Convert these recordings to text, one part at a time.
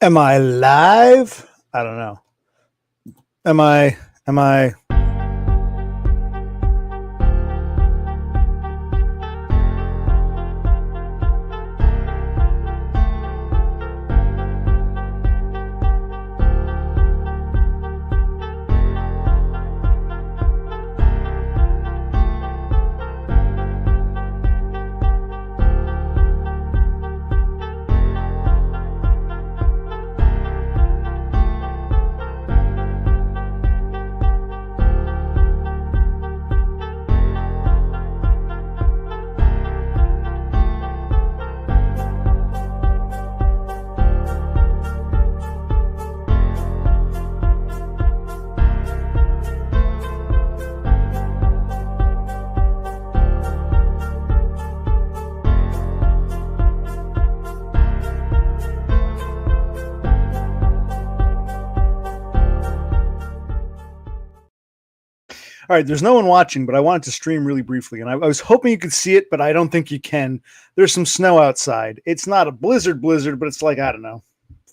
Am I live? I don't know. Am I All right, there's no one watching, but I wanted to stream really briefly, and I was hoping you could see it, but I don't think you can. There's some snow outside. It's not a blizzard, but it's like, I don't know,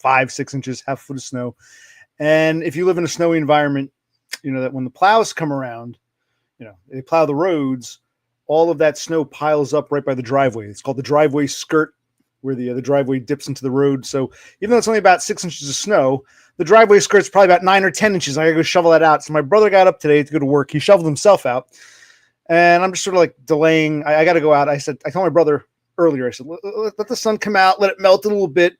5-6 inches, half a foot of snow. And if you live in a snowy environment, you know that when the plows come around, they plow the roads, all of that snow piles up right by the driveway. It's called the driveway skirt, where the driveway dips into the road. So even though it's only about 6 inches of snow, the driveway skirt's probably about 9 or 10 inches. I gotta go shovel that out. So my brother got up today to go to work. He shoveled himself out, and I'm just sort of like delaying. I got to go out. I told my brother earlier, I said, let the sun come out, let it melt a little bit.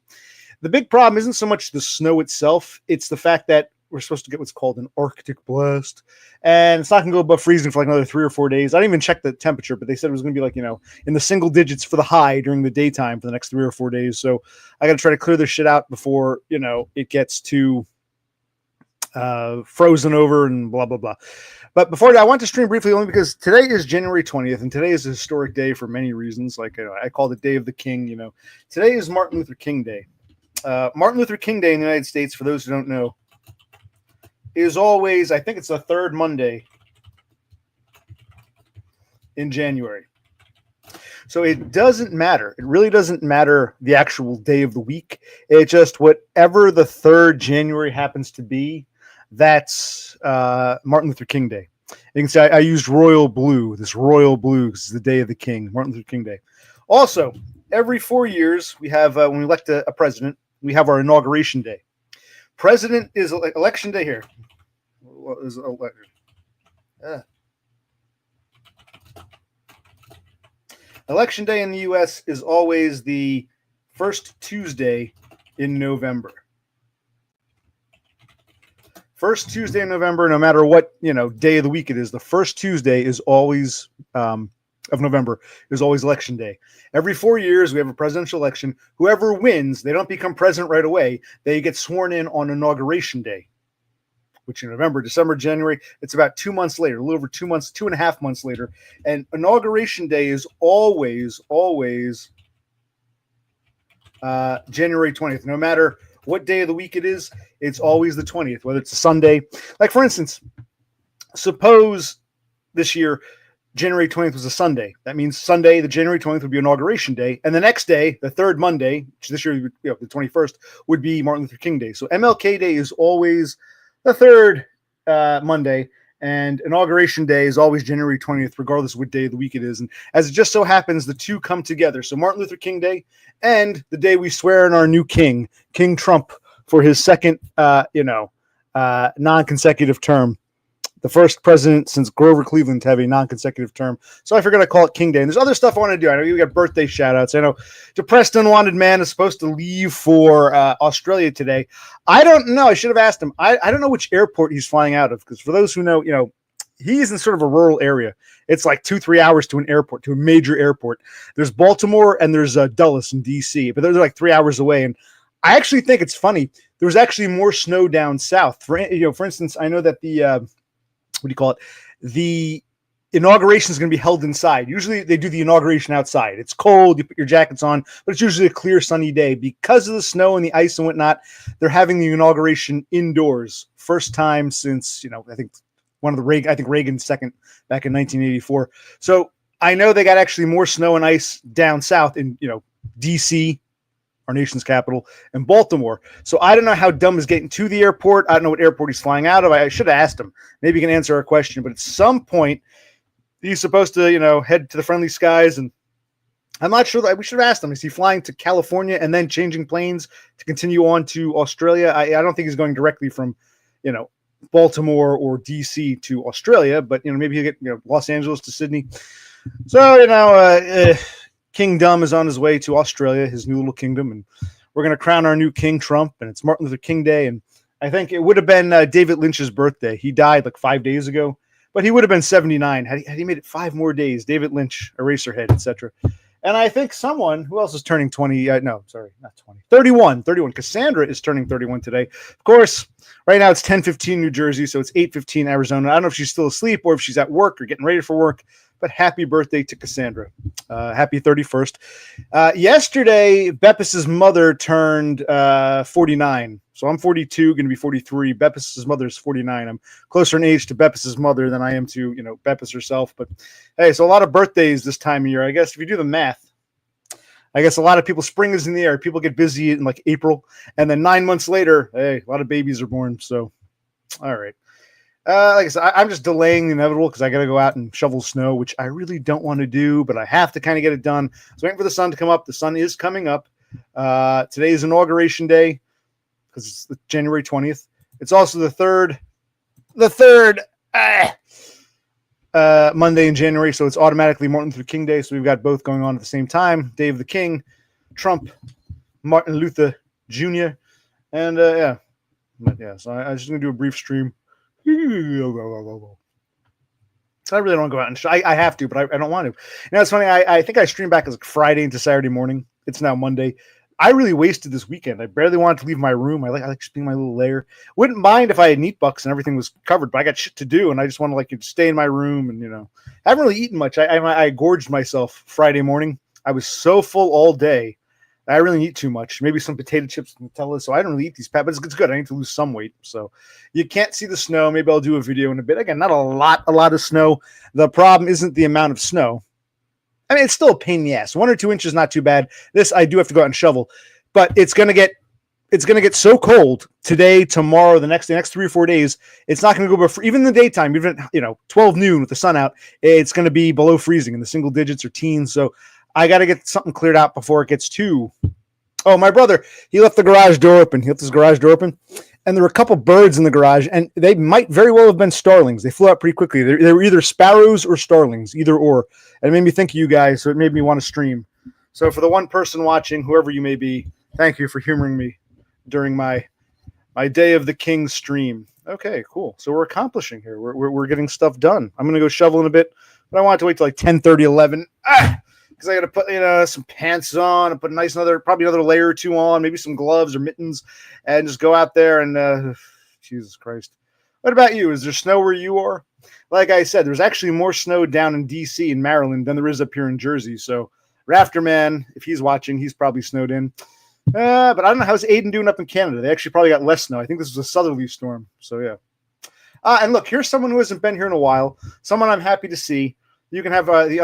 The big problem isn't so much the snow itself. It's the fact that we're supposed to get what's called an Arctic blast, and it's not going to go above freezing for like another 3 or 4 days. I didn't even check the temperature, but they said it was going to be like, in the single digits for the high during the daytime for the next 3 or 4 days. So I got to try to clear this shit out before, it gets too frozen over and blah, blah, blah. But before that, I want to stream briefly only because today is January 20th, and today is a historic day for many reasons. Like I call it Day of the King. Today is Martin Luther King Day. Martin Luther King Day in the United States, for those who don't know, is always, I think it's the third Monday in January. So it doesn't matter. It really doesn't matter the actual day of the week. It's just whatever the third January happens to be, that's Martin Luther King Day. You can see I used royal blue, this royal blue, because it's the day of the king, Martin Luther King Day. Also, every 4 years, we have, when we elect a president, we have our inauguration day. President is election day here. What is election? Election day in the U.S. is always the first Tuesday in November. First Tuesday in November, no matter what day of the week it is, the first Tuesday is always of November is always election day. Every 4 years, we have a presidential election. Whoever wins, they don't become president right away. They get sworn in on inauguration day, which in November, December, January, it's about 2 months later, a little over 2 months, 2.5 months later. And inauguration day is always January 20th. No matter what day of the week it is, it's always the 20th, whether it's a Sunday. Like, for instance, suppose this year, January 20th was a Sunday. That means Sunday, the January 20th would be inauguration day. And the next day, the third Monday, which this year, the 21st, would be Martin Luther King Day. So MLK Day is always the third Monday, and inauguration day is always January 20th, regardless of what day of the week it is. And as it just so happens, the two come together. So Martin Luther King Day and the day we swear in our new king, King Trump, for his second, non-consecutive term. The first president since Grover Cleveland to have a non-consecutive term. So I forgot to call it King Day. And there's other stuff I want to do. I know you got birthday shout-outs. I know Depressed Unwanted Man is supposed to leave for Australia today. I don't know. I should have asked him. I don't know which airport he's flying out of, because for those who know, he's in sort of a rural area. It's like 2-3 hours to an airport, to a major airport. There's Baltimore and there's Dulles in D.C., but they're like 3 hours away. And I actually think it's funny. There was actually more snow down south. For instance, I know that the the inauguration is going to be held inside. Usually they do the inauguration outside. It's cold, you put your jackets on, but it's usually a clear, sunny day. Because of the snow and the ice and whatnot, they're having the inauguration indoors. First time since, I think Reagan's second back in 1984. So I know they got actually more snow and ice down south in, DC, our nation's capital, in Baltimore. So I don't know how Dumb is getting to the airport. I don't know what airport he's flying out of. I should have asked him. Maybe he can answer our question. But at some point, he's supposed to, head to the friendly skies. And I'm not sure that we should have asked him. Is he flying to California and then changing planes to continue on to Australia? I don't think he's going directly from, Baltimore or DC to Australia, but maybe he'll get Los Angeles to Sydney. So King Dumb is on his way to Australia, his new little kingdom, and we're going to crown our new King Trump, and it's Martin Luther King Day, and I think it would have been David Lynch's birthday. He died like 5 days ago, but he would have been 79 had he made it 5 more days. David Lynch, Eraserhead, etc. And I think someone who else is turning 20. No, sorry, not 20. 31. Cassandra is turning 31 today. Of course, right now it's 10:15 New Jersey, so it's 8:15 Arizona. I don't know if she's still asleep or if she's at work or getting ready for work, but happy birthday to Cassandra. Happy 31st. Yesterday, Beppis' mother turned 49. So I'm 42, going to be 43. Beppis' mother is 49. I'm closer in age to Beppis' mother than I am to, Beppis herself. But hey, so a lot of birthdays this time of year. I guess if you do the math, I guess a lot of people, spring is in the air. People get busy in like April. And then 9 months later, hey, a lot of babies are born. So, all right. Like I said, I'm just delaying the inevitable because I got to go out and shovel snow, which I really don't want to do, but I have to kind of get it done. I was waiting for the sun to come up. The sun is coming up. Today is Inauguration Day because it's January 20th. It's also the third Monday in January, so it's automatically Martin Luther King Day. So we've got both going on at the same time. Day of the King, Trump, Martin Luther Jr., and so I'm just going to do a brief stream. I really don't want to go out and I have to, but I don't want to. It's funny. I think I streamed back as Friday into Saturday morning. It's now Monday. I really wasted this weekend. I barely wanted to leave my room. I like just being my little lair. Wouldn't mind if I had neat bucks and everything was covered, but I got shit to do, and I just want to stay in my room and I haven't really eaten much. I gorged myself Friday morning. I was so full all day. I really eat too much. Maybe some potato chips and Nutella. So I don't really eat these but it's good. I need to lose some weight. So you can't see the snow. Maybe I'll do a video in a bit. Again, not a lot of snow. The problem isn't the amount of snow. I mean, it's still a pain in the ass. 1 or 2 inches, not too bad. This I do have to go out and shovel, but it's gonna get so cold today, tomorrow, the next 3 or 4 days. It's not gonna go before even in the daytime, even 12 noon with the sun out. It's gonna be below freezing in the single digits or teens. So I got to get something cleared out before it gets too. Oh, my brother, he left the garage door open. He left his garage door open, and there were a couple birds in the garage, and they might very well have been starlings. They flew out pretty quickly. They were either sparrows or starlings, either or. And it made me think of you guys, so it made me want to stream. So for the one person watching, whoever you may be, thank you for humoring me during my Day of the King stream. Okay, cool. So we're accomplishing here. We're getting stuff done. I'm going to go shovel in a bit, but I want to wait till like 10:30, 11. Because I got to put some pants on and put probably another layer or two on, maybe some gloves or mittens, and just go out there and Jesus Christ. What about you? Is there snow where you are? Like I said, there's actually more snow down in DC in Maryland than there is up here in Jersey. So Rafterman, if he's watching, he's probably snowed in. But I don't know how's Aiden doing up in Canada. They actually probably got less snow. I think this was a southerly storm. So yeah. And look, here's someone who hasn't been here in a while. Someone I'm happy to see. You can have the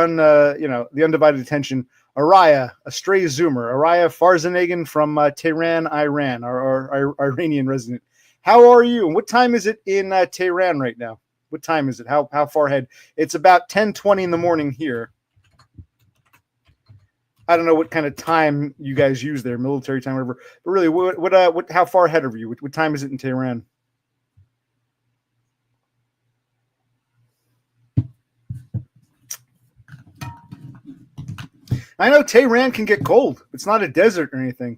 undivided attention. Araya, a stray Zoomer. Araya Farzanegin from Tehran, Iran, our Iranian resident. How are you? And what time is it in Tehran right now? What time is it? How far ahead? It's about 10:20 in the morning here. I don't know what kind of time you guys use there, military time, whatever. But really, what? How far ahead of you? What time is it in Tehran? I know Tehran can get cold. It's not a desert or anything.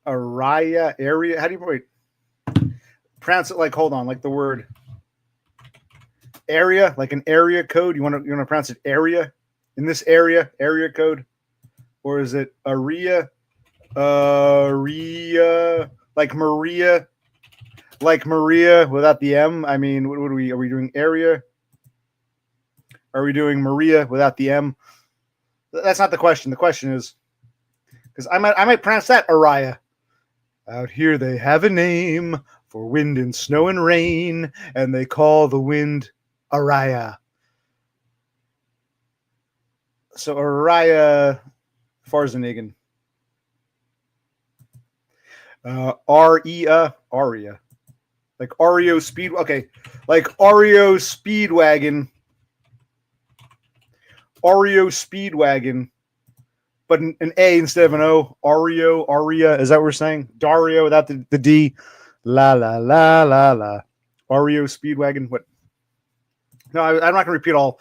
Araya area. How do you pronounce it? Hold on, like the word area, like an area code. You want to pronounce it area in this area code, or is it aria? Like Maria without the M. I mean, what are we doing? Area? Are we doing Maria without the M? That's not the question. The question is, because I might pronounce that Araya. Out here they have a name for wind and snow and rain, and they call the wind Araya. So Araya Farzanegin. Aria. Like Oreo Speed. Okay. Like Oreo Speedwagon. Oreo Speedwagon. But an A instead of an O. Aria. Is that what we're saying? Dario without the D. La la la la la. Oreo Speedwagon. What? No, I'm not going to repeat all.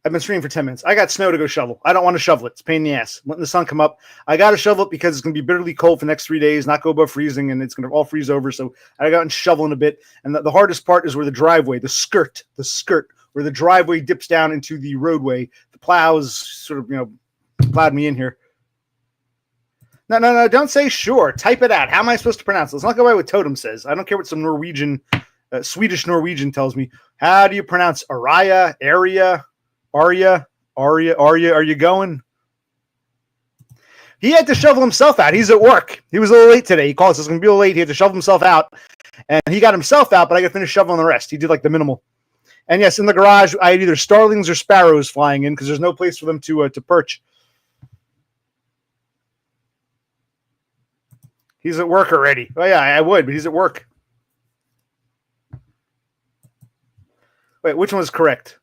I've been streaming for 10 minutes. I got snow to go shovel. I don't want to shovel it. It's a pain in the ass. Letting the sun come up. I got to shovel it because it's going to be bitterly cold for the next 3 days, not go above freezing, and it's going to all freeze over. So I got in shoveling a bit. And the hardest part is where the driveway, the skirt, where the driveway dips down into the roadway. The plows sort of, plowed me in here. No. Don't say sure. Type it out. How am I supposed to pronounce it? Let's not go by what Totem says. I don't care what some Swedish Norwegian tells me. How do you pronounce Araya, Aria? Arya, are you going? He had to shovel himself out. He's at work. He was a little late today. He called us. It's going to be a little late. He had to shovel himself out. And he got himself out, but I got to finish shoveling the rest. He did like the minimal. And yes, in the garage, I had either starlings or sparrows flying in because there's no place for them to perch. He's at work already. Oh, yeah, I would, but he's at work. Wait, which one was correct?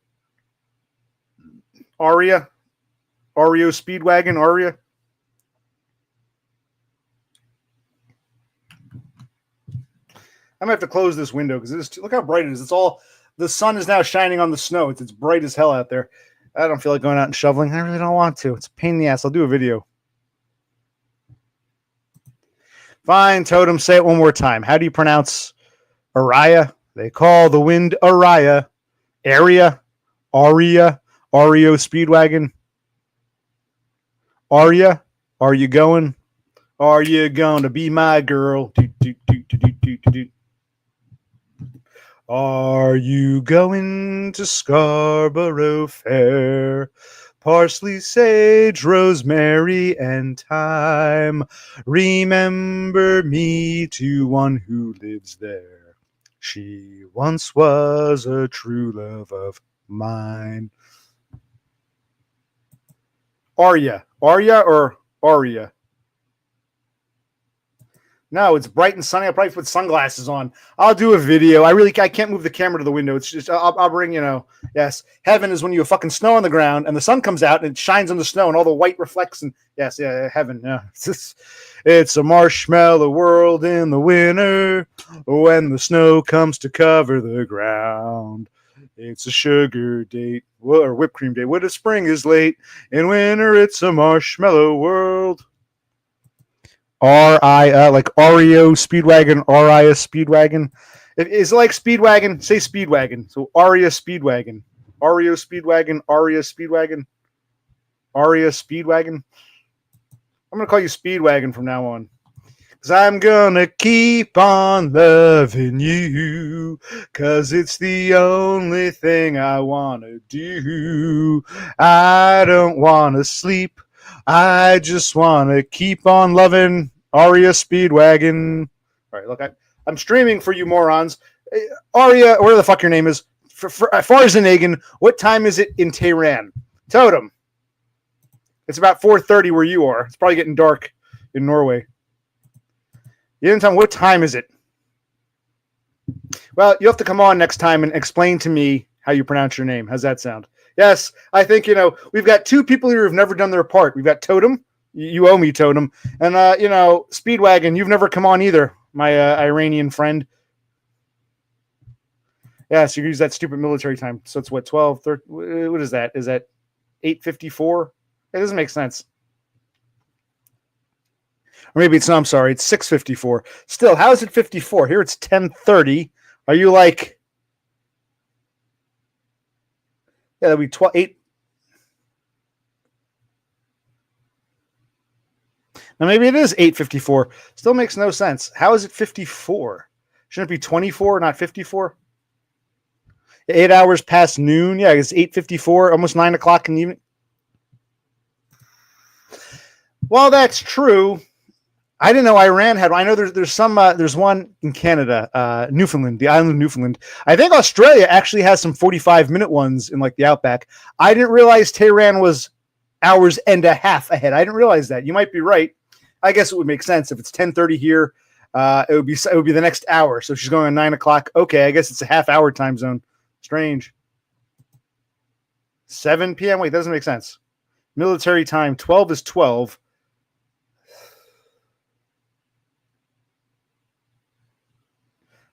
Oreo Speedwagon, Aria. I'm gonna have to close this window because look how bright it is. The sun is now shining on the snow. It's bright as hell out there. I don't feel like going out and shoveling. I really don't want to. It's a pain in the ass. I'll do a video. Fine, Totem. Say it one more time. How do you pronounce Araya? They call the wind Araya. Aria. Oreo Speedwagon. Aria, are you going? Are you going to be my girl? Are you going to Scarborough Fair? Parsley, sage, rosemary, and thyme. Remember me to one who lives there. She once was a true love of mine. Arya or Aria? No, it's bright and sunny. I'll probably put sunglasses on. I'll do a video. I can't move the camera to the window. It's just, I'll bring, yes. Heaven is when you have fucking snow on the ground and the sun comes out and it shines on the snow and all the white reflects. And yes, yeah, heaven. Yeah. It's a marshmallow world in the winter when the snow comes to cover the ground. It's a sugar date or whipped cream day. When the spring is late, in winter it's a marshmallow world. Like Oreo Speedwagon, Aria Speedwagon. It's like Speedwagon. Say Speedwagon. So Aria Speedwagon, Oreo Speedwagon, Aria Speedwagon, Aria Speedwagon. I'm gonna call you Speedwagon from now on. Cause I'm gonna keep on loving you, cause it's the only thing I wanna do. I don't wanna sleep, I just wanna keep on loving Aria Speedwagon. All right, look, I'm streaming for you morons. Aria, whatever the fuck your name is, for Farzenagan, what time is it in Tehran? Totem. It's about 4:30 where you are. It's probably getting dark in Norway. You didn't tell me what time is it. Well, you have to come on next time and explain to me how you pronounce your name. How's that sound? Yes, I think, we've got two people here who've never done their part. We've got Totem. You owe me, Totem. And, Speedwagon, you've never come on either, my Iranian friend. Yeah, so you use that stupid military time. So it's what, 12, 13? What is that? Is that 8:54? It doesn't make sense. Or maybe it's, no, I'm sorry, it's 6:54. Still, how is it 54? Here it's 10:30. Are you like, yeah, that'd be 8. Now maybe it is 8:54. Still makes no sense. How is it 54? Shouldn't it be 24, not 54? 8 hours past noon. Yeah, it's 8:54, almost 9 o'clock in the evening. Well, that's true. I didn't know Iran had. I know there's one in Canada, Newfoundland, the island of Newfoundland. I think Australia actually has some 45-minute ones in like the outback. I didn't realize Tehran was hours and a half ahead. I didn't realize that. You might be right. I guess it would make sense if it's 10:30 here. It would be the next hour. So she's going on 9 o'clock. Okay, I guess it's a half-hour time zone. Strange. 7 p.m. Wait, that doesn't make sense. Military time 12 is 12.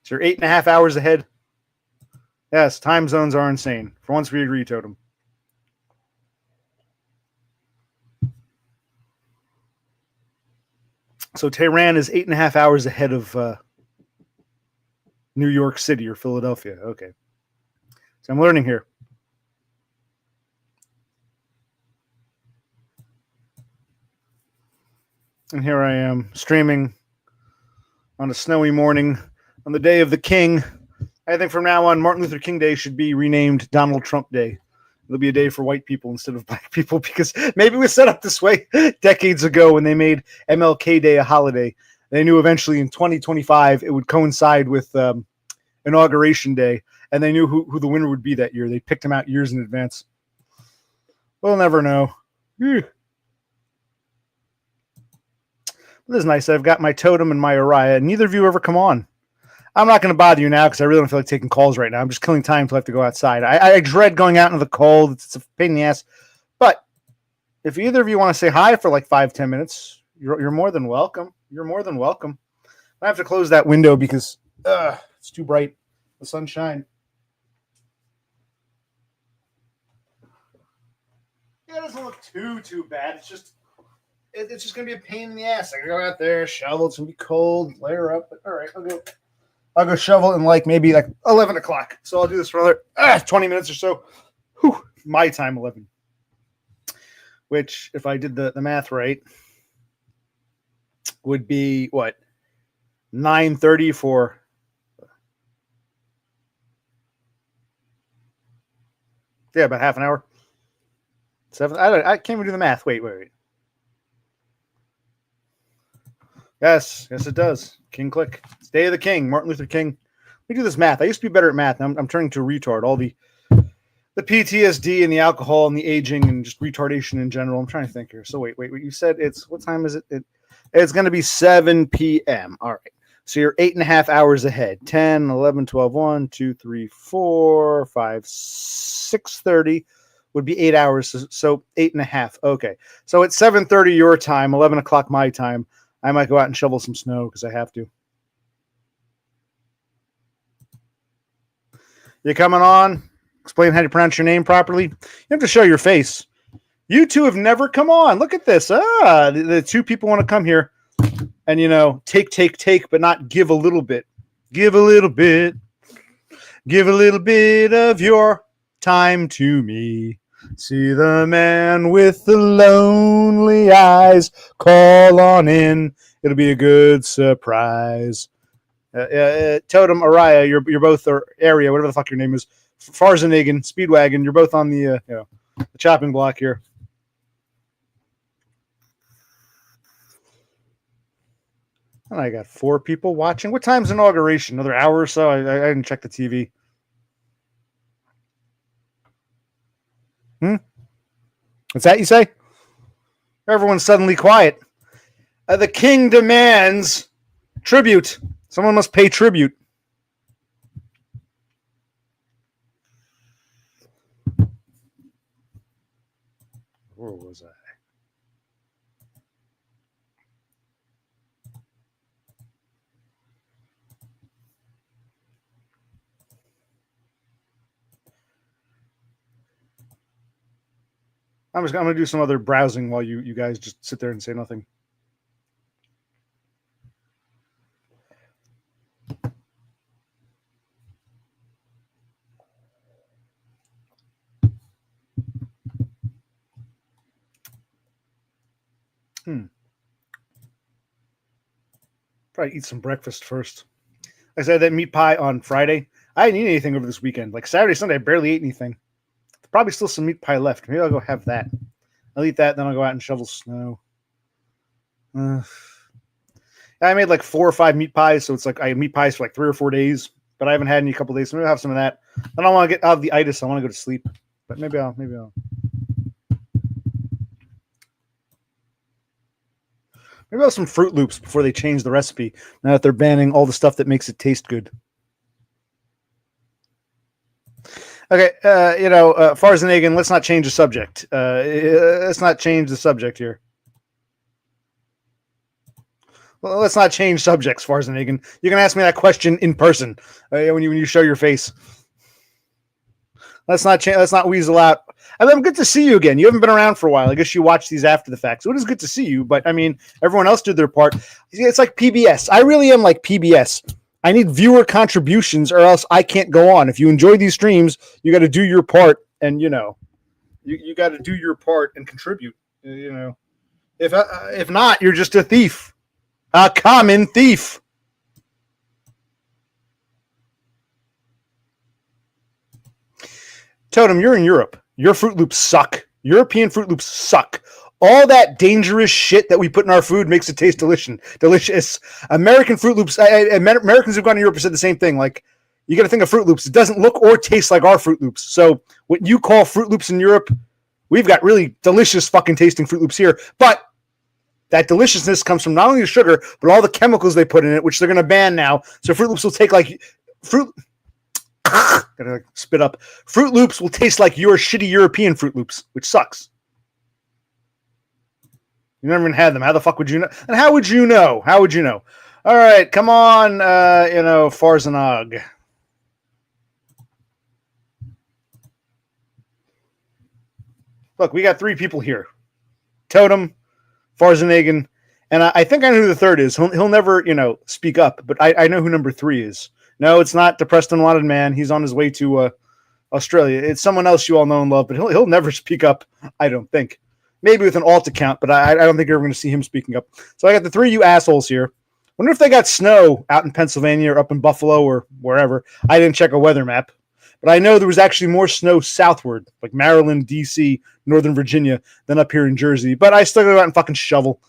So you're 8.5 hours ahead. Yes, time zones are insane. For once, we agree, Totem. So Tehran is 8.5 hours ahead of New York City or Philadelphia. Okay. So I'm learning here. And here I am streaming on a snowy morning on the day of the King. I think from now on, Martin Luther King Day should be renamed Donald Trump Day. It'll be a day for white people instead of black people because maybe it was set up this way decades ago when they made MLK Day a holiday. They knew eventually in 2025 it would coincide with Inauguration Day, and they knew who the winner would be that year. They picked him out years in advance. We'll never know. This is nice. I've got my Totem and my Uriah, and neither of you ever come on. I'm not going to bother you now because I really don't feel like taking calls right now. I'm just killing time until I have to go outside. I dread going out into the cold. It's a pain in the ass. But if either of you want to say hi for like 5-10 minutes, you're more than welcome. You're more than welcome. I have to close that window because it's too bright. The sunshine. Yeah, it doesn't look too bad. It's just going to be a pain in the ass. I can go out there, shovel. It's going to be cold, layer up. But all right, I'll go shovel in like maybe like 11 o'clock. So I'll do this for another 20 minutes or so. Whew, my time, 11. Which, if I did the math right, would be what? 9:30 for... Yeah, about half an hour. 7. I can't even do the math. Wait. Yes, it does. King click. It's Day of the King, Martin Luther King. We do this math. I used to be better at math. I'm turning to a retard. All the PTSD and the alcohol and the aging and just retardation in general. I'm trying to think here. So wait. You said what time is it? It's going to be 7 p.m. All right. So you're 8.5 hours ahead. 10, 11, 12, 1, 2, 3, 4, 5, 6:30 would be 8 hours. So 8.5. Okay. So it's 7:30 your time, 11 o'clock my time. I might go out and shovel some snow because I have to. You coming on? Explain how to pronounce your name properly. You have to show your face. You two have never come on. Look at this. The two people want to come here and, take, but not give a little bit. Give a little bit. Give a little bit of your time to me. See the man with the lonely eyes. Call on in. It'll be a good surprise. Totem, Uriah, you're both, or Area, whatever the fuck your name is. Farzanagan, Speedwagon, you're both on the chopping block here. And I got 4 people watching. What time's inauguration? Another hour or so? I didn't check the TV. What's that you say? Everyone's suddenly quiet. The king demands tribute. Someone must pay tribute. Where was I? I'm going to do some other browsing while you guys just sit there and say nothing. Probably eat some breakfast first. I said that meat pie on Friday. I didn't eat anything over this weekend. Like Saturday, Sunday, I barely ate anything. There's probably still some meat pie left. Maybe I'll go have that. I'll eat that, then I'll go out and shovel snow. I made like 4 or 5 meat pies, so it's like I had meat pies for like 3 or 4 days, but I haven't had any a couple days, so maybe I'll have some of that. I don't want to get out of the itis. I want to go to sleep, but maybe I'll. Maybe I'll have some Fruit Loops before they change the recipe. Now that they're banning all the stuff that makes it taste good. Okay, Farzanagan, let's not change the subject. Let's not change the subject here. Well, let's not change subjects, Farzanagan. You can ask me that question in person when you show your face. Let's not weasel out. I mean, good to see you again. You haven't been around for a while. I guess you watch these after the fact. So it is good to see you. But I mean, everyone else did their part. It's like PBS. I really am like PBS. I need viewer contributions or else I can't go on. If you enjoy these streams, you got to do your part and, you got to do your part and contribute, If not, you're just a thief. A common thief. Totem, you're in Europe. Your Fruit Loops suck. European Fruit Loops suck. All that dangerous shit that we put in our food makes it taste delicious. American Fruit Loops, Americans who've gone to Europe have said the same thing. Like, you got to think of Fruit Loops. It doesn't look or taste like our Fruit Loops. So what you call Fruit Loops in Europe, we've got really delicious fucking tasting Fruit Loops here. But that deliciousness comes from not only the sugar, but all the chemicals they put in it, which they're going to ban now. So Fruit Loops will take like fruit. Gotta spit up. Fruit Loops will taste like your shitty European Fruit Loops, which sucks. You never even had them. How the fuck would you know? And how would you know? How would you know? All right, come on, Farzanog. Look, we got 3 people here. Totem, Farzanagan, and I think I know who the third is. He'll never, speak up, but I know who number 3 is. No, it's not Depressed and Wanted Man. He's on his way to Australia. It's someone else you all know and love, but he'll never speak up, I don't think. Maybe with an alt account, but I don't think you're ever going to see him speaking up. So I got the 3 of you assholes here. Wonder if they got snow out in Pennsylvania or up in Buffalo or wherever. I didn't check a weather map, but I know there was actually more snow southward, like Maryland, D.C., Northern Virginia, than up here in Jersey. But I still go out and fucking shovel.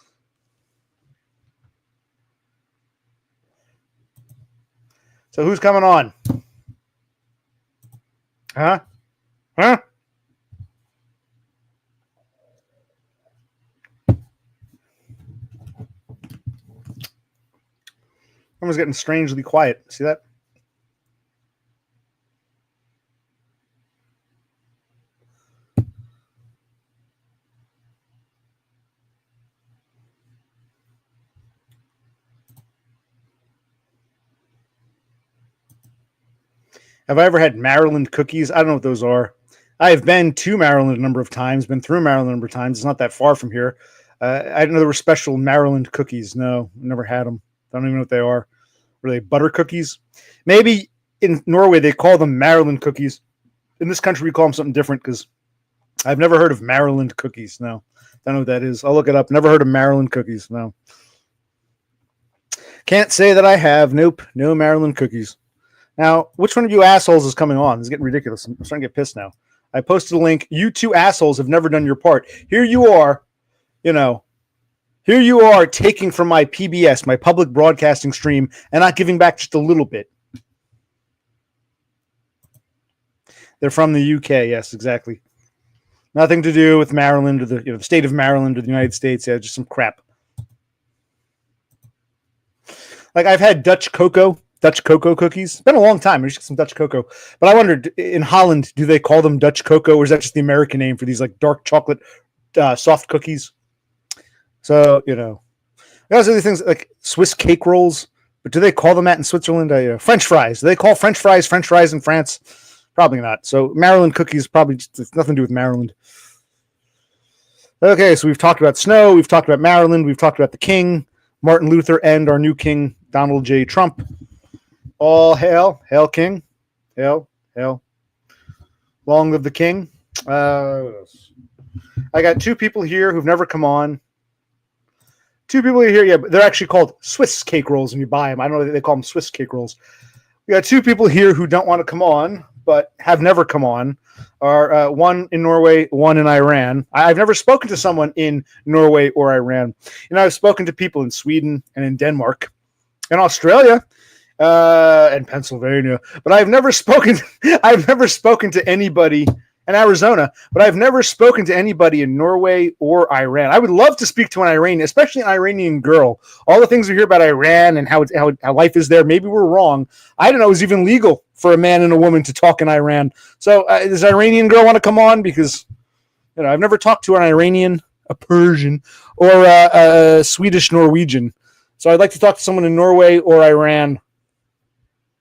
So who's coming on? Huh? Everyone's getting strangely quiet. See that? Have I ever had Maryland cookies? I don't know what those are. I have been to Maryland a number of times, been through Maryland a number of times. It's not that far from here. I didn't know there were special Maryland cookies. No, never had them. Don't even know what they are. Were they butter cookies? Maybe in Norway they call them Maryland cookies. In this country we call them something different because I've never heard of Maryland cookies. No, don't know what that is. I'll look it up. Never heard of Maryland cookies. No. Can't say that I have. Nope. No Maryland cookies. Now, which one of you assholes is coming on? It's getting ridiculous. I'm starting to get pissed now. I posted a link. You 2 assholes have never done your part. Here you are, here you are taking from my PBS, my public broadcasting stream, and not giving back just a little bit. They're from the UK. Yes, exactly. Nothing to do with Maryland or the state of Maryland or the United States. Yeah, just some crap. Like I've had Dutch cocoa cookies. It's been a long time. I just got some Dutch cocoa. But I wondered, in Holland, do they call them Dutch cocoa, or is that just the American name for these like dark chocolate soft cookies? So, there's other things like Swiss cake rolls, but do they call them that in Switzerland? French fries. Do they call French fries in France? Probably not. So Maryland cookies probably just nothing to do with Maryland. Okay, so we've talked about snow. We've talked about Maryland. We've talked about the king, Martin Luther, and our new king, Donald J. Trump. All hail, hail king, hail, hail. Long live the king. What else? I got 2 people here who've never come on. 2 people here, yeah, but they're actually called Swiss cake rolls when you buy them. I don't know if they call them Swiss cake rolls. We got 2 people here who don't want to come on, but have never come on. Are one in Norway, one in Iran. I've never spoken to someone in Norway or Iran. I've spoken to people in Sweden and in Denmark, and Australia. And Pennsylvania, but I've never spoken to anybody and Arizona, but I've never spoken to anybody in Norway or Iran. I would love to speak to an Iranian, especially an Iranian girl. All the things we hear about Iran and how life is there, maybe we're wrong. I didn't know it was even legal for a man and a woman to talk in Iran. So does an Iranian girl want to come on? Because I've never talked to an Iranian, a Persian, or a Swedish Norwegian. So I'd like to talk to someone in Norway or Iran.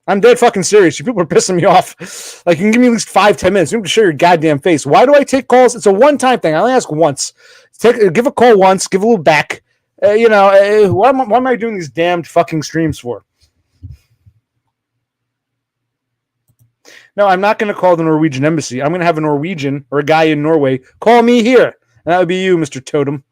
I'm dead fucking serious. You people are pissing me off. Like, you can give me at least 5-10 minutes. You have to show your goddamn face. Why do I take calls? It's a one-time thing. I only ask once. Give a call once. Give a little back. Why am I doing these damned fucking streams for? No, I'm not going to call the Norwegian embassy. I'm going to have a Norwegian or a guy in Norway call me here. And that would be you, Mr. Totem.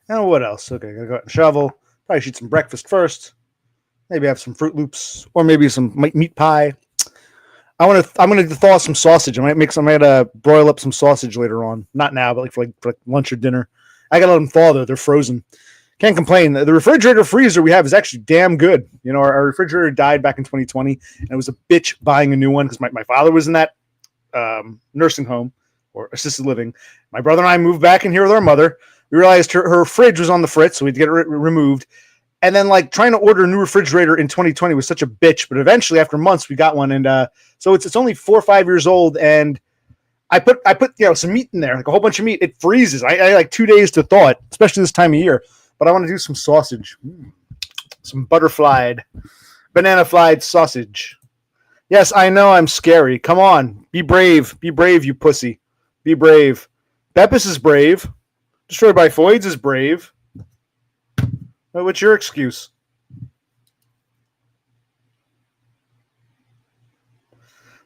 And what else? Okay, gotta go out and shovel. Probably shoot some breakfast first. Maybe have some Fruit Loops or maybe some meat pie. I'm gonna thaw some sausage. I might broil up some sausage later on. Not now, but for lunch or dinner. I gotta let them thaw though. They're frozen. Can't complain. The refrigerator freezer we have is actually damn good. Our refrigerator died back in 2020, and it was a bitch buying a new one because my father was in that nursing home or assisted living. My brother and I moved back in here with our mother. We realized her fridge was on the fritz, so we had to get it removed. And then, trying to order a new refrigerator in 2020 was such a bitch. But eventually, after months, we got one. And so it's only 4 or 5 years old. And I put some meat in there, like a whole bunch of meat. It freezes. I like 2 days to thaw it, especially this time of year. But I want to do some sausage, some banana fried sausage. Yes, I know I'm scary. Come on, be brave, you pussy, be brave. Beppis is brave. Destroyed by Foids is brave. What's your excuse?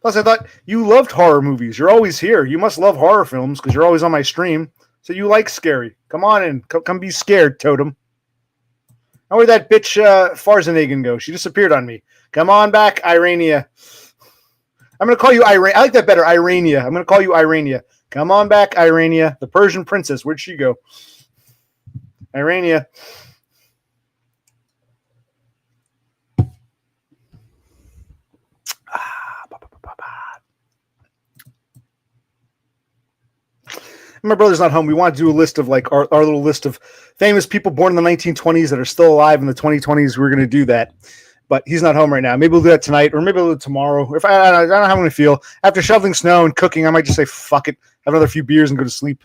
Plus, I thought you loved horror movies. You're always here. You must love horror films because you're always on my stream. So you like scary. Come on in. Come be scared, Totem. Now where'd that bitch Farzanegan go? She disappeared on me. Come on back, Irania. I'm going to call you Irania. I like that better, Irania. I'm going to call you Irania. Come on back, Irania. The Persian princess. Where'd she go? Irania. My brother's not home. We want to do a list of our little list of famous people born in the 1920s that are still alive in the 2020s. We're going to do that. But he's not home right now. Maybe we'll do that tonight, or maybe we'll do it tomorrow. If I don't know how I'm going to feel. After shoveling snow and cooking, I might just say, fuck it, have another few beers and go to sleep.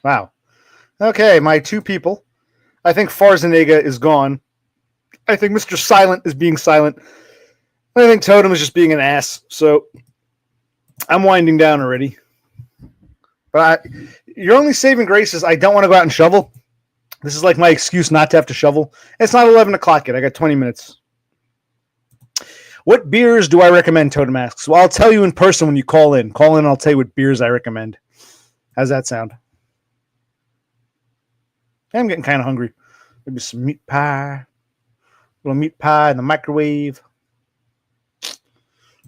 Wow. Okay, my two people. I think Farzenega is gone. I think Mr. Silent is being silent. I think Totem is just being an ass. So I'm winding down already. But your only saving grace is I don't want to go out and shovel. This is like my excuse not to have to shovel. It's not 11 o'clock yet. I got 20 minutes. What beers do I recommend, Totem asks? Well, I'll tell you in person when you call in. Call in and I'll tell you what beers I recommend. How's that sound? I'm getting kind of hungry. Maybe some meat pie. A little meat pie in the microwave.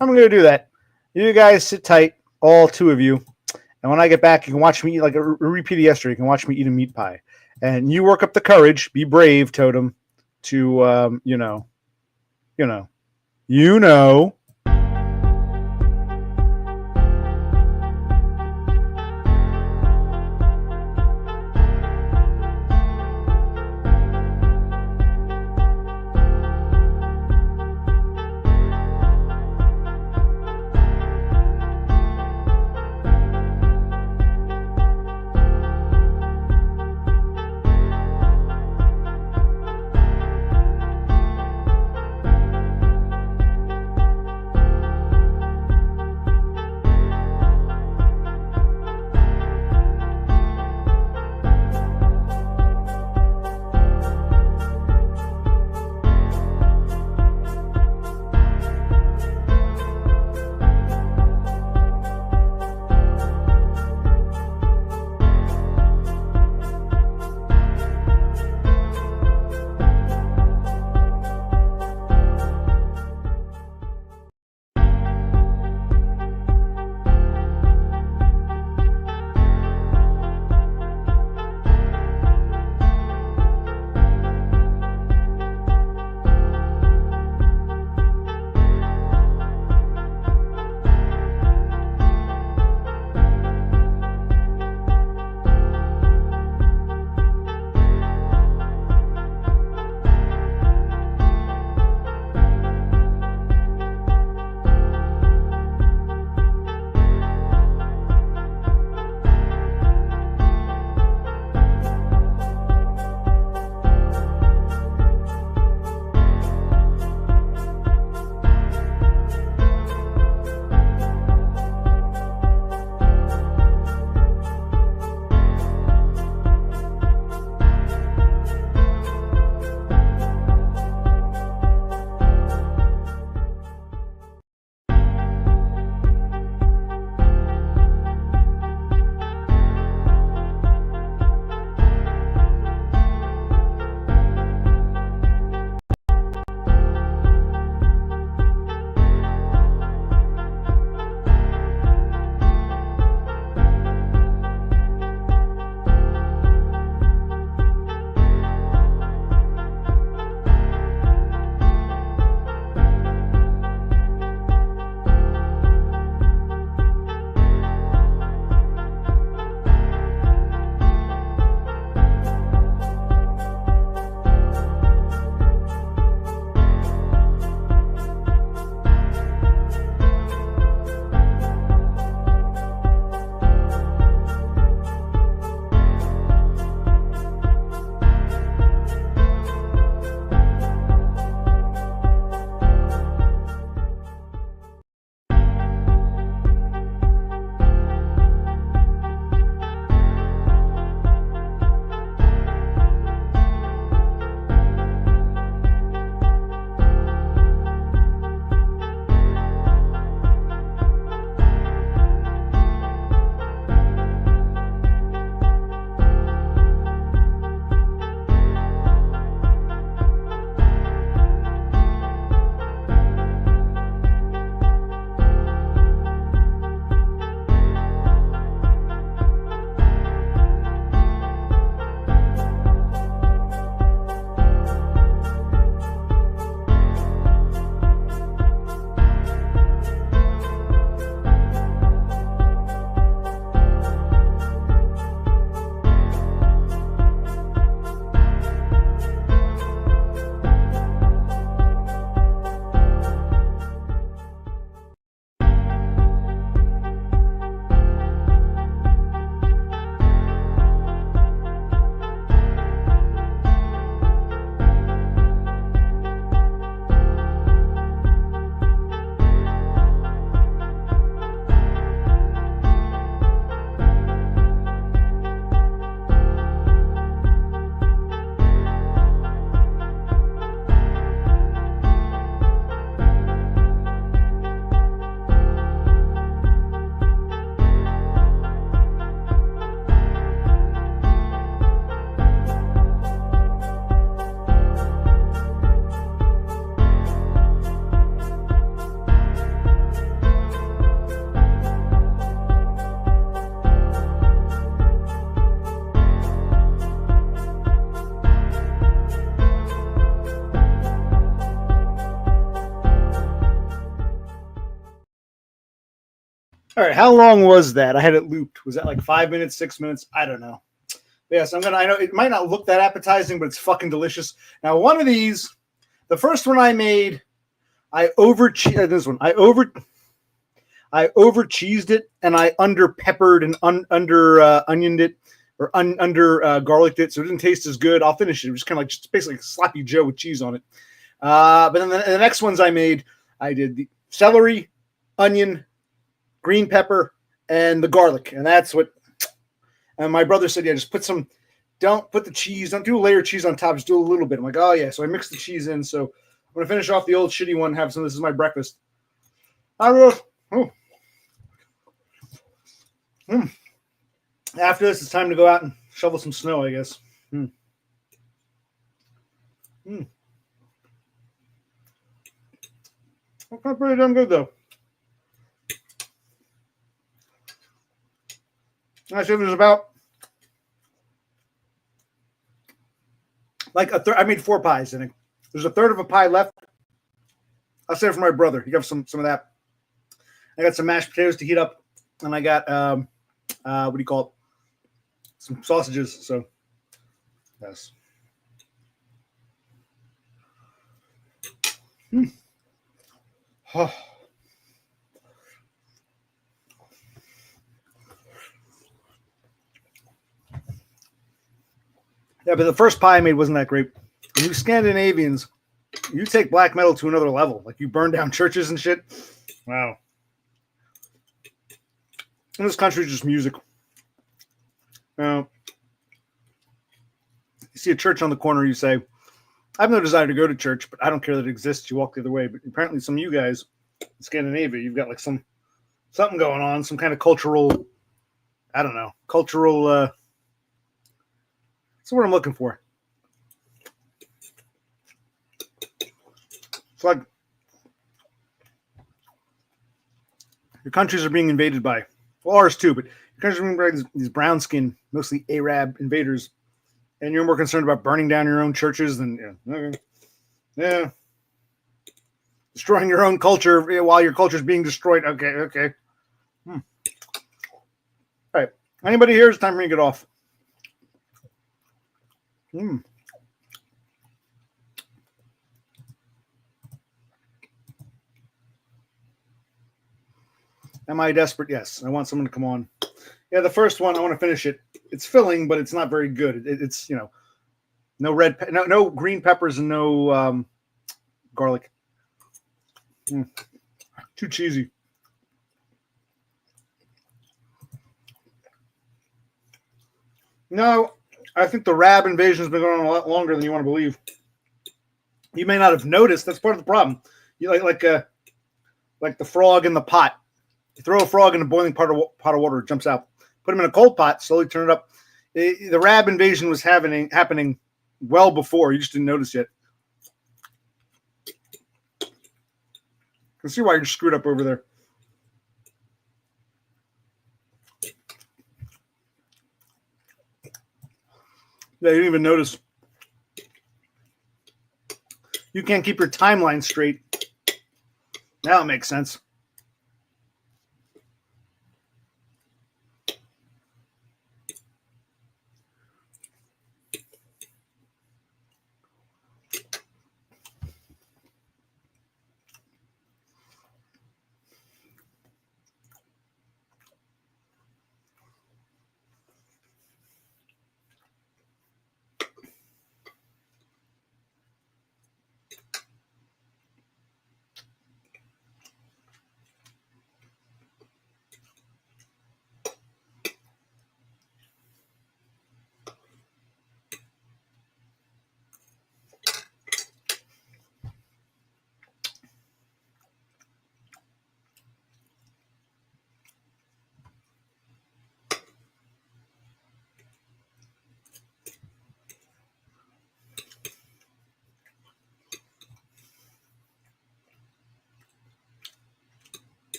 I'm going to do that. You guys sit tight, all two of you. And when I get back, you can watch me eat like a repeat of yesterday. You can watch me eat a meat pie. And you work up the courage, be brave, Totem, to, you know. All right, how long was that? I had it looped. Was that like 5 minutes, 6 minutes? I don't know. Yes, I'm gonna. I know it might not look that appetizing, but it's fucking delicious. Now, one of these, the first one I made, I over this one. I over cheesed it, and I under peppered and under onioned it, or under garlicked it, so it didn't taste as good. I'll finish it. It was kind of like just basically like sloppy Joe with cheese on it. But then the next ones I made, I did the celery, onion, green pepper, and the garlic, and that's what. And my brother said, "Yeah, just put some. Don't put the cheese. Don't do a layer of cheese on top. Just do a little bit." I'm like, "Oh yeah." So I mixed the cheese in. So I'm gonna finish off the old shitty one. Have some. This is my breakfast. I will. Oh. After this, it's time to go out and shovel some snow, I guess. Okay, pretty damn good though. I said there's about like a third. I made 4 pies, and there's a third of a pie left. I'll save it for my brother. He got some of that. I got some mashed potatoes to heat up, and I got what do you call it? Some sausages. So yes. Oh. Yeah, but the first pie I made wasn't that great. You Scandinavians, you take black metal to another level. Like you burn down churches and shit. Wow. In this country, it's just music. You see a church on the corner, you say, I have no desire to go to church, but I don't care that it exists. You walk the other way. But apparently some of you guys in Scandinavia, you've got like something going on, some kind of cultural, I don't know, cultural, that's what I'm looking for. It's like your countries are being invaded by, well, ours too, but your countries are being invaded by these brown skinned, mostly Arab invaders, and you're more concerned about burning down your own churches than, yeah. Destroying your own culture while your culture is being destroyed. Okay. All right. Anybody here? It's time for me to get off. Am I desperate? Yes. I want someone to come on. Yeah, the first one, I want to finish it. It's filling, but it's not very good. It's no no green peppers and no garlic. Too cheesy. No, I think the Rab invasion has been going on a lot longer than you want to believe. You may not have noticed. That's part of the problem. You like the frog in the pot. You throw a frog in a boiling pot of water, it jumps out. Put him in a cold pot, slowly turn it up. The Rab invasion was happening well before. You just didn't notice yet. I can see why you're screwed up over there. Yeah, you didn't even notice. You can't keep your timeline straight. Now it makes sense.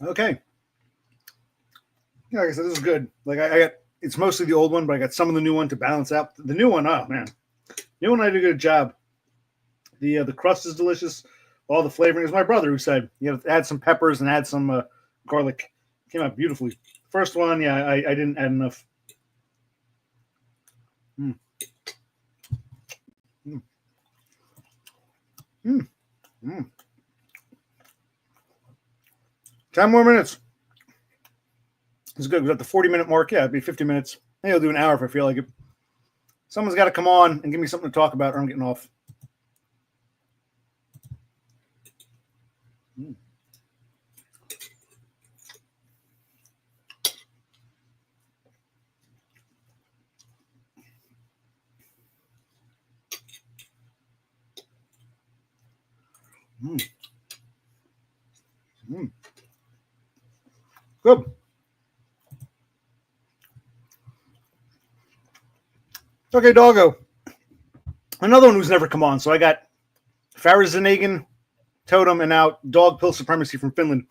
Okay. Yeah, like I said, this is good. Like I got, it's mostly the old one, but I got some of the new one to balance out. The new one, oh man, new one I did a good job. The crust is delicious. all the flavoring. It was my brother who said, add some peppers and add some garlic. Came out beautifully. First one, yeah, I didn't add enough. Mm. Mm. Mm. Mm. 10 more minutes. It's good. We're at the 40-minute mark. Yeah, it'd be 50 minutes. Maybe I'll do an hour if I feel like it. Someone's got to come on and give me something to talk about, or I'm getting off. Mm. Mm. Mm. Good. Okay, doggo. Another one who's never come on. So I got Farazanagan, Totem, and now Dog Pill Supremacy from Finland.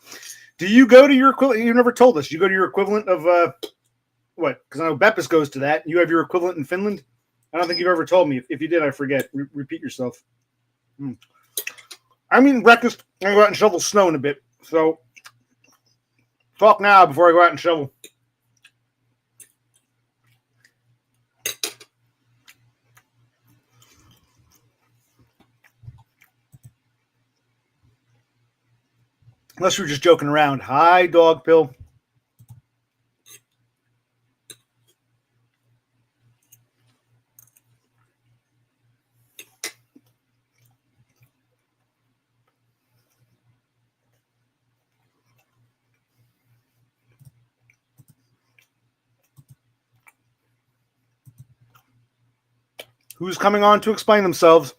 Do you go to your equivalent? You never told us. You go to your equivalent of what? Because I know Beppis goes to that. You have your equivalent in Finland? I don't think you've ever told me. If you did, I forget. Repeat yourself. I'm eating breakfast. I'm going to go out and shovel snow in a bit. So talk now before I go out and shovel. Unless we are just joking around. Hi, Dog Pill. Who's coming on to explain themselves?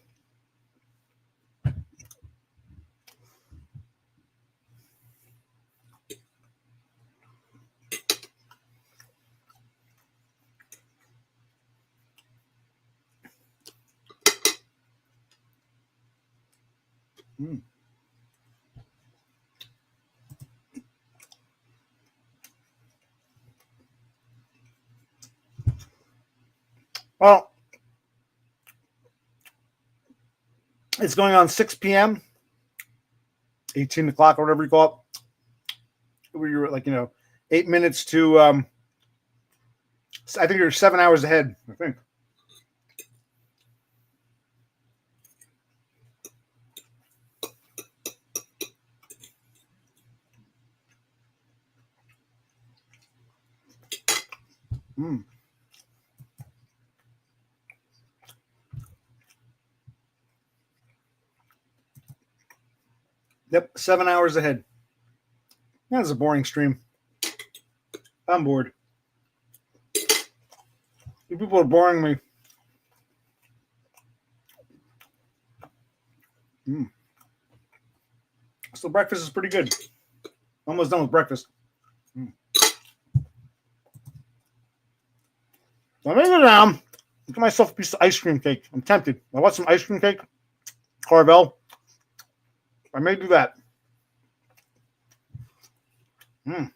Mm. Well, it's going on 6 p.m., 18 o'clock, or whatever you call it. Where you're like, 8 minutes to, I think you're 7 hours ahead, I think. Mm. Yep, 7 hours ahead. That's a boring stream. I'm bored. You people are boring me. Mm. So breakfast is pretty good. Almost done with breakfast. Mm. So I'm gonna go down. Get myself a piece of ice cream cake. I'm tempted. I want some ice cream cake. Carvel. I may do that. Mm.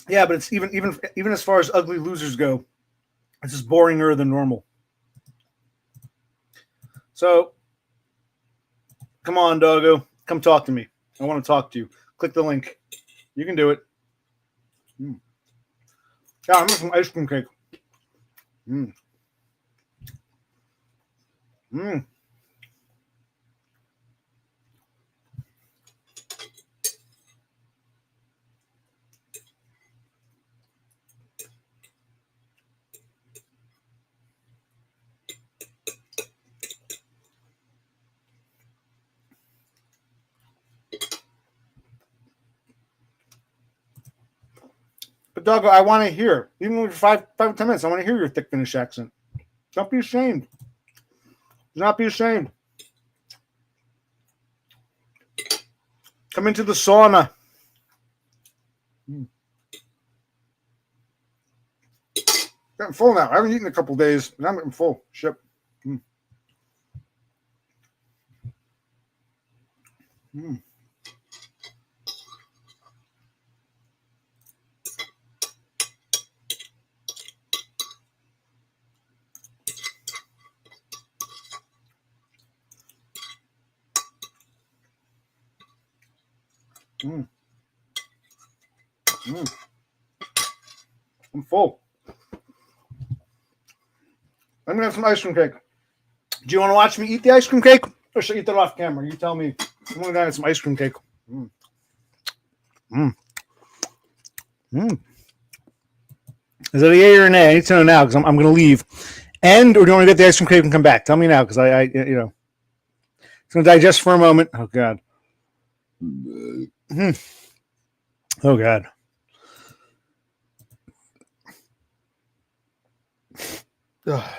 Yeah, but it's even as far as ugly losers go, it's just boringer than normal. So come on, doggo. Come talk to me. I want to talk to you. Click the link. You can do it. Mm. Yeah, I'm making some ice cream cake. Mm. Mm. But doggo, I want to hear. Even for 5 or 10 minutes, I want to hear your thick Finnish accent. Don't be ashamed. Do not be ashamed. Come into the sauna. Mm. I'm full now. I haven't eaten in a couple days, and I'm getting full. Shit. Mm. Mm. Mm. Mm. I'm full. I'm gonna have some ice cream cake. Do you want to watch me eat the ice cream cake, or should I eat that off camera? You tell me. I'm gonna get some ice cream cake. Mm. Mm. Mm. Is it a yay or a nay? I need to know now because I'm going to leave. And or do you want to get the ice cream cake and come back? Tell me now because I it's going to digest for a moment. Oh God. Mm. Oh God. Ugh.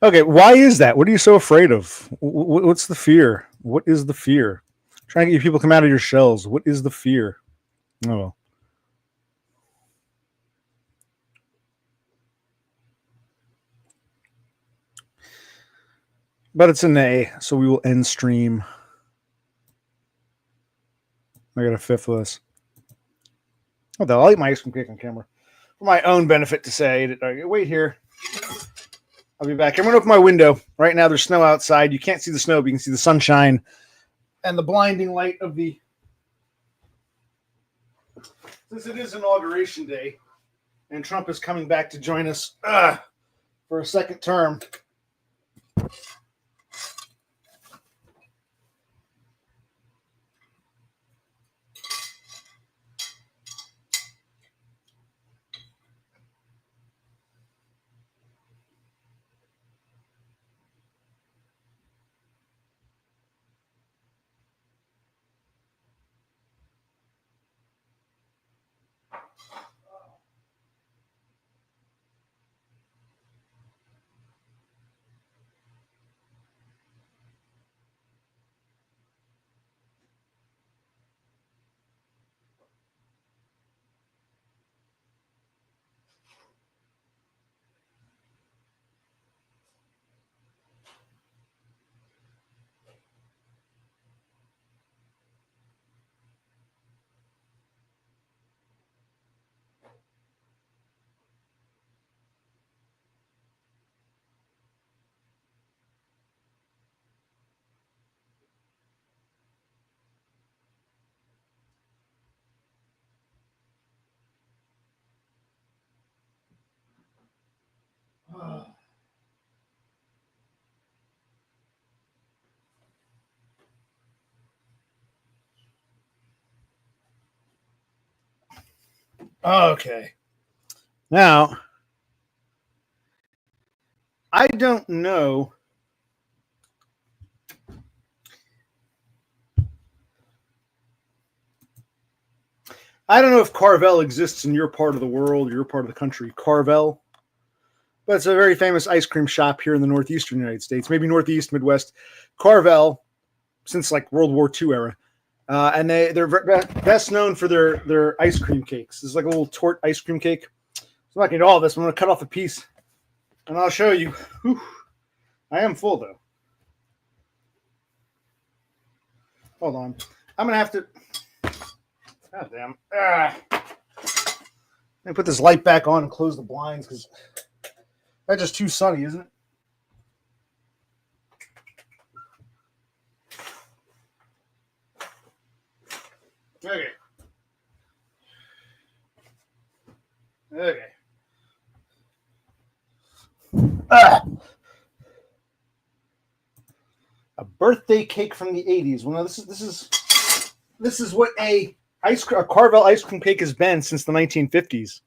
Okay, why is that? What are you so afraid of? What's the fear? What is the fear? Trying to get you people to come out of your shells. What is the fear? Oh well. But it's a nay, so we will end stream. I got a fifth of this. Oh, I'll eat my ice cream cake on camera for my own benefit to say that. Wait here. I'll be back. I'm going to open my window. Right now, there's snow outside. You can't see the snow, but you can see the sunshine and the blinding light of the. Since it is Inauguration Day and Trump is coming back to join us for a second term. Okay. Now, I don't know. I don't know if Carvel exists in your part of the world, your part of the country. Carvel. But it's a very famous ice cream shop here in the northeastern United States, maybe northeast, Midwest. Carvel, since like World War II era. And they're best known for their ice cream cakes. This is like a little tort ice cream cake. So I'm not going to do all this. I'm going to cut off a piece, and I'll show you. Whew. I am full, though. Hold on. I'm going to have to... God damn. Let me put this light back on and close the blinds, because that's just too sunny, isn't it? Okay. Okay. A birthday cake from the 80s. Well, no, this is what a Carvel ice cream cake has been since the 1950s.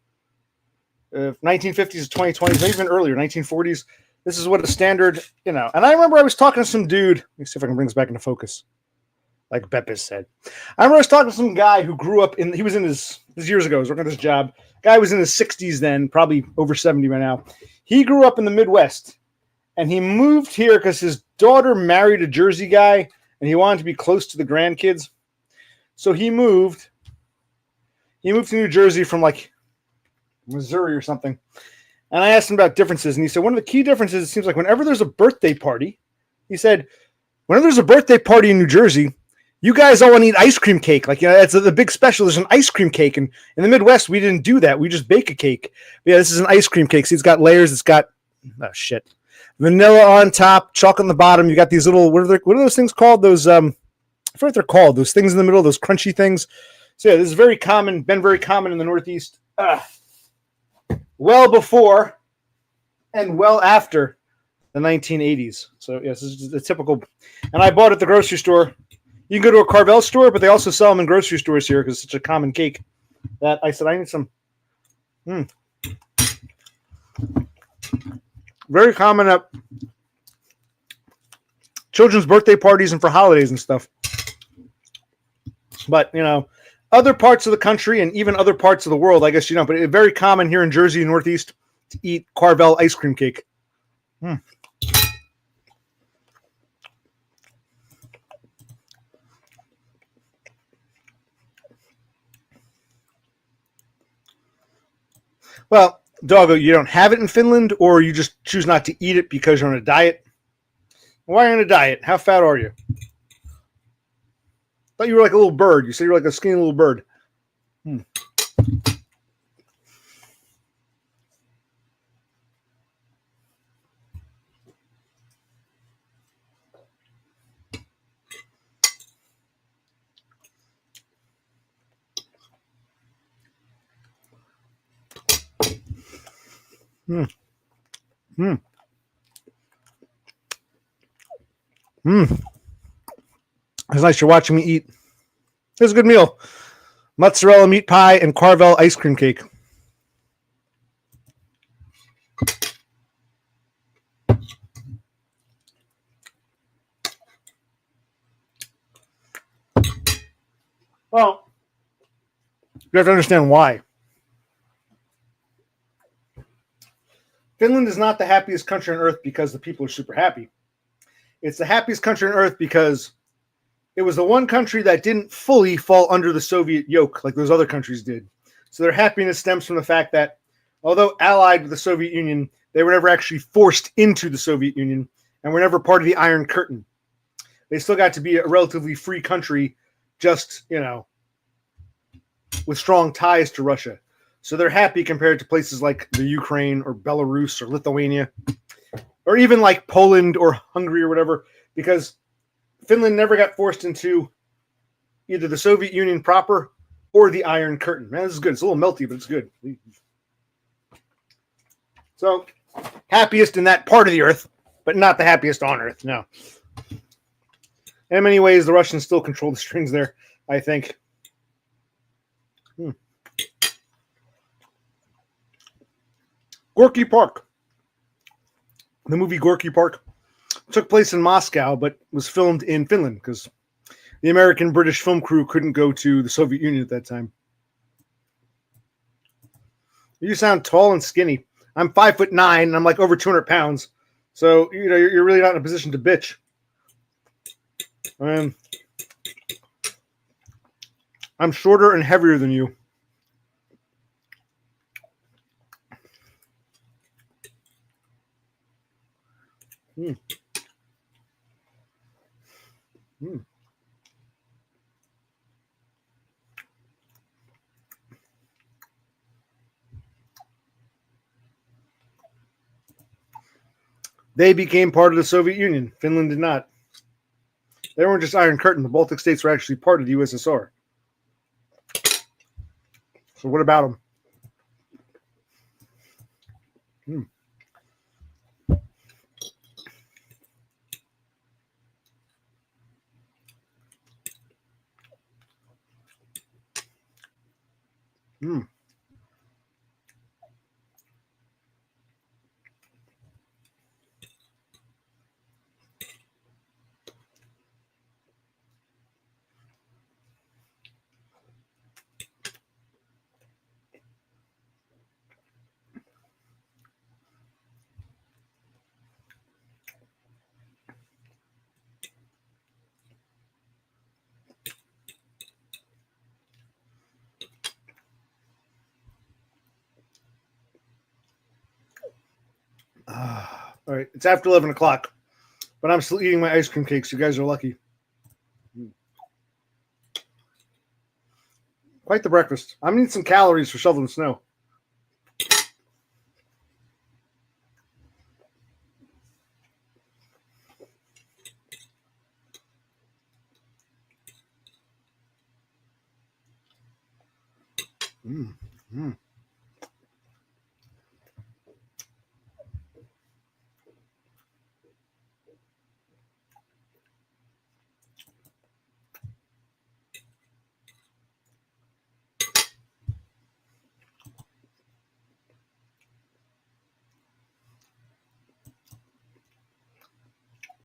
1950s to 2020s, maybe even earlier, 1940s. This is what a standard, And I remember I was talking to some dude. Let me see if I can bring this back into focus. Like Beppis said. I remember I was talking to some guy who grew up he was in this years ago. He was working at this job. Guy was in his 60s then, probably over 70 by now. He grew up in the Midwest, and he moved here because his daughter married a Jersey guy, and he wanted to be close to the grandkids. So he moved to New Jersey from like Missouri or something. And I asked him about differences, and he said one of the key differences, it seems like whenever there's a birthday party, he said, whenever there's a birthday party in New Jersey, You guys all want to eat ice cream cake. Like, it's the big special. There's an ice cream cake. And in the Midwest, we didn't do that. We just bake a cake. But yeah, this is an ice cream cake. See, it's got layers. It's got, vanilla on top, chocolate on the bottom. You got these little, what are those things called? Those, I forget what they're called. Those things in the middle, those crunchy things. So yeah, this is very common, been very common in the Northeast. Well before and well after the 1980s. So yes, this is the typical. And I bought it at the grocery store. You can go to a Carvel store, but they also sell them in grocery stores here because it's such a common cake that I said I need some. Very common at children's birthday parties and for holidays and stuff. But, other parts of the country and even other parts of the world, I guess but it's very common here in Jersey, Northeast, to eat Carvel ice cream cake. Well, Doggo, you don't have it in Finland, or you just choose not to eat it because you're on a diet? Why are you on a diet? How fat are you? Thought you were like a little bird. You said you're like a skinny little bird. It's nice you're watching me eat. It's a good meal. Mozzarella meat pie and Carvel ice cream cake. Well, you have to understand why. Finland is not the happiest country on earth because the people are super happy. It's the happiest country on earth because it was the one country that didn't fully fall under the Soviet yoke like those other countries did. So their happiness stems from the fact that although allied with the Soviet Union, they were never actually forced into the Soviet Union and were never part of the Iron Curtain. They still got to be a relatively free country, just, with strong ties to Russia. So they're happy compared to places like the Ukraine or Belarus or Lithuania, or even like Poland or Hungary or whatever, because Finland never got forced into either the Soviet Union proper or the Iron Curtain. Man, this is good. It's a little melty, but it's good. So, happiest in that part of the earth, but not the happiest on earth, no. In many ways, the Russians still control the strings there, I think. Gorky Park. The movie Gorky Park took place in Moscow, but was filmed in Finland because the American-British film crew couldn't go to the Soviet Union at that time. You sound tall and skinny. I'm 5'9", and I'm like over 200 pounds. So, you're really not in a position to bitch. I'm shorter and heavier than you. They became part of the Soviet Union. Finland did not. They weren't just Iron Curtain. The Baltic states were actually part of the USSR. So what about them? All right, it's after 11 o'clock, but I'm still eating my ice cream cakes. You guys are lucky. Quite the breakfast. I'm gonna need some calories for shoveling snow. Mm.